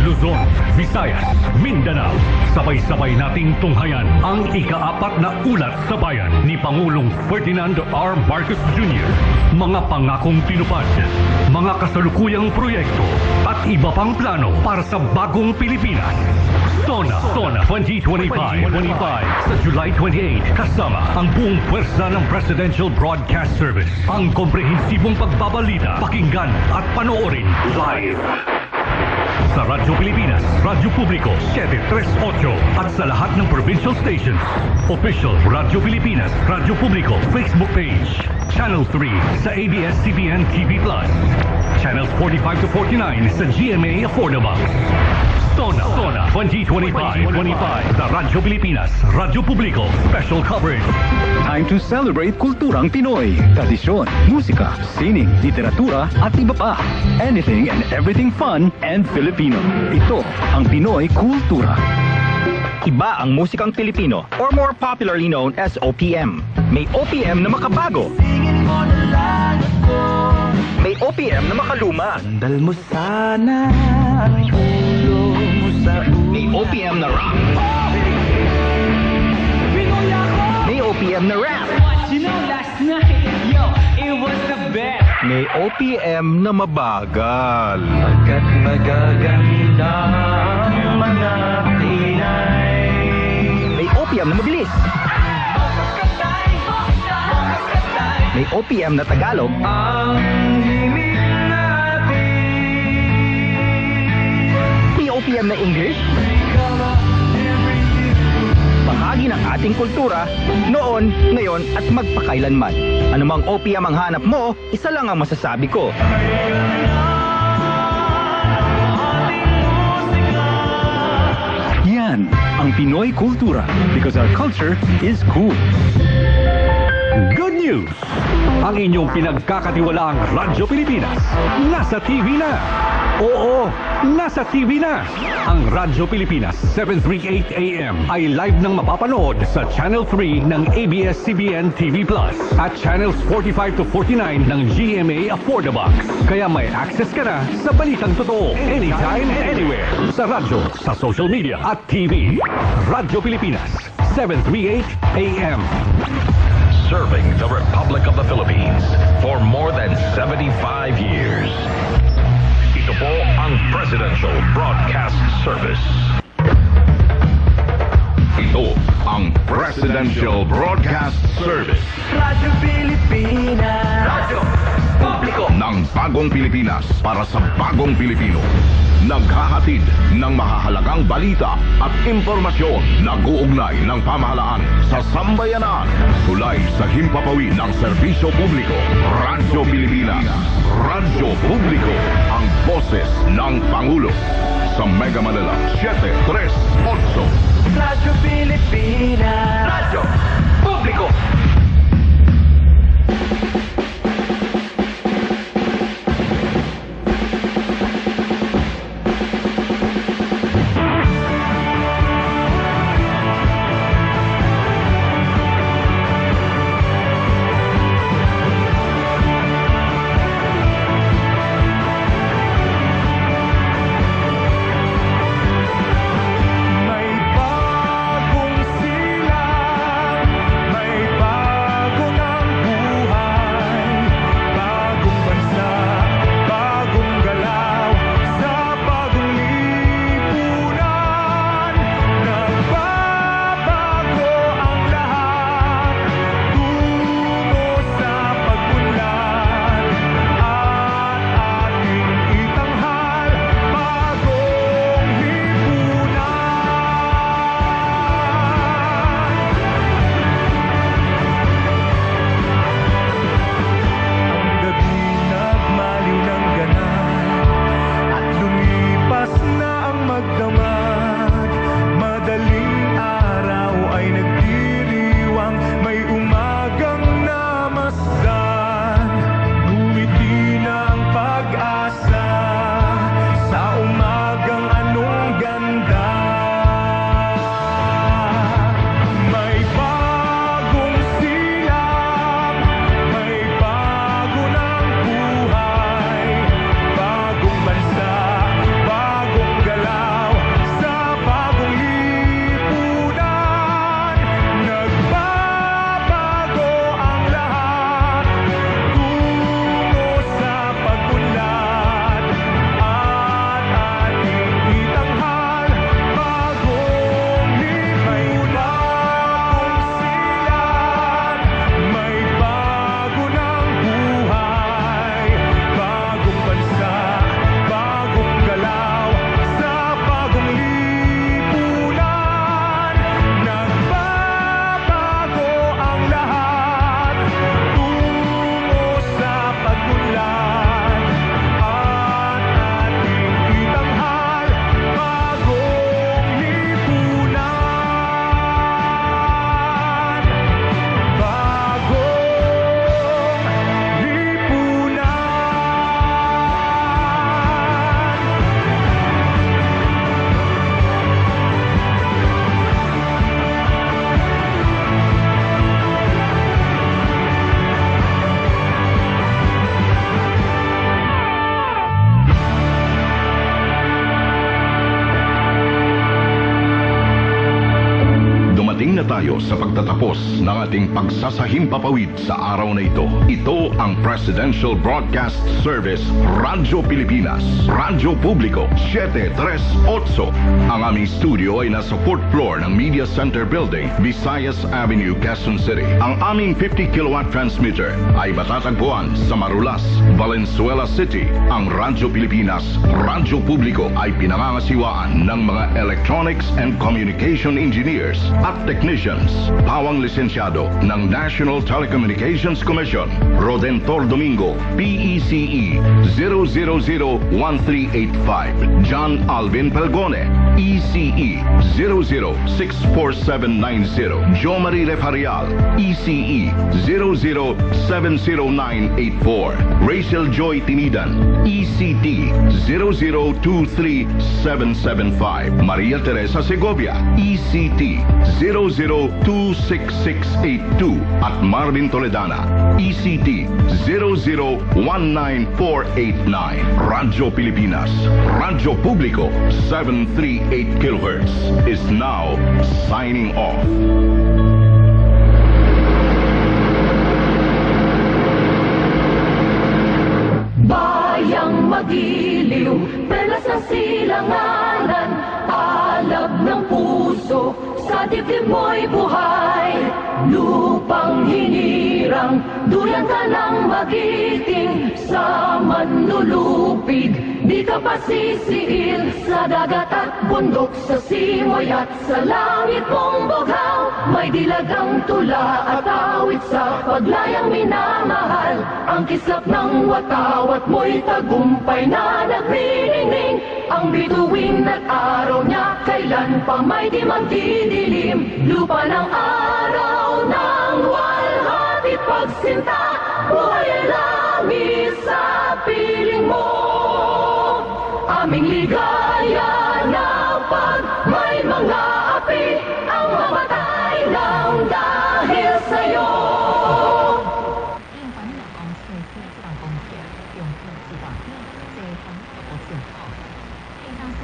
Luzon, Visayas, Mindanao. Sabay-sabay nating tunghayan ang ika-4 na ulat sa bayan ni Pangulong Ferdinand R. Marcos Jr. Mga pangakong tinupad, mga kasalukuyang proyekto at iba pang plano para sa bagong Pilipinas. SONA 2025 sa July 28 kasama ang buong pwersa ng Presidential Broadcast Service. Ang komprehensibong pagbabalita, pakinggan at panoorin live sa Radyo Pilipinas, Radyo Publiko 738 at sa lahat ng provincial stations. Official Radyo Pilipinas, Radyo Publiko Facebook page. Channel 3 sa ABS-CBN TV Plus. Channels 45 to 49 sa GMA Affordable. SONA 2025 sa Radyo Pilipinas, Radyo Publiko, special coverage. Time to celebrate kulturang Pinoy. Tradisyon, musika, sining, literatura at iba pa. Anything and everything fun and Filipino. Ito ang Pinoy Kultura. Iba ang musikang Pilipino or more popularly known as OPM. May OPM na makabago. May OPM na makaluma. Sandal mo sana ang ulo mo sa ulo. May OPM na rock. May OPM na rap. You know, last night, yo, it was the best. May OPM na mabagal. Pagkat magaganda ang mga Pinay. May OPM na mabilis. May OPM na Tagalog. Ang himig natin. May OPM na English. Bahagi ng ating kultura, noon, ngayon at magpakailanman. Anumang OPM ang hanap mo, isa lang ang masasabi ko. Yan ang Pinoy Kultura because our culture is cool. Good news! Ang inyong pinagkakatiwalaang Radyo Pilipinas nasa TV na. Oo, nasa TV na. Ang Radyo Pilipinas 738 AM ay live nang mapapanood sa Channel 3 ng ABS-CBN TV Plus at Channels 45 to 49 ng GMA Affordabox. Kaya may access ka na sa balitang totoo anytime, anywhere. Sa radyo, sa social media at TV. Radyo Pilipinas 738 AM. Serving the Republic of the Philippines for more than 75 years. Ito po ang Presidential Broadcast Service. Ito ang Presidential Broadcast Service. Radyo Pilipinas. Radyo Publiko. Ng bagong Pilipinas para sa bagong Pilipino. Naghahatid ng mahahalagang balita at impormasyon na guugnay ng pamahalaan sa sambayanan. Tulay sa himpapawid ng serbisyo publiko. Radyo Pilipinas. Radyo Publiko. Ang boses ng Pangulo. Sa Mega Manila 738. Radyo Pilipinas. Radyo Publiko. sa pagtatapos ng ating pagsasahimpapawid sa araw na ito. Ito ang Presidential Broadcast Service Radyo Pilipinas. Radyo Publiko 738. Ang aming studio ay nasa 4th floor ng Media Center Building, Visayas Avenue, Quezon City. Ang aming 50 kilowatt transmitter ay matatagpuan sa Marulas, Valenzuela City. Ang Radyo Pilipinas, Radyo Publiko ay pinangangasiwaan ng mga electronics and communication engineers at technicians. Pawang lisensyado ng National Telecommunications Commission. Rodentor Domingo, PECE 0001385. John Alvin Pelgone, ECE 0064790. Jo Marie Refarial, ECE 0070984. Rachel Joy Tinidan, ECT 0023775. Maria Teresa Segovia, ECT 0026682. At Marvin Toledana, ECT 0019489. Radyo Pilipinas, Radyo Publiko 738 kHz is now signing off. Bayang magiliw, perlas ng silanganan, alab ng puso, sa dibdib mo'y buhay. Lupang hinirang, duyan ka ng magiting, sa manlulupig, di ka pasisiil. Sa dagat at bundok, sa simoy at sa langit mong bughaw, may dilagang tula at awit sa paglayang minamahal. Ang kislap ng watawat mo'y tagumpay na nagniningning. Ang bituin at araw niya, kailan pa may di magdidilim. Lupa ng araw ng walhati pagsinta, buhay ay langis sa piling mo. Aming ligaya na pag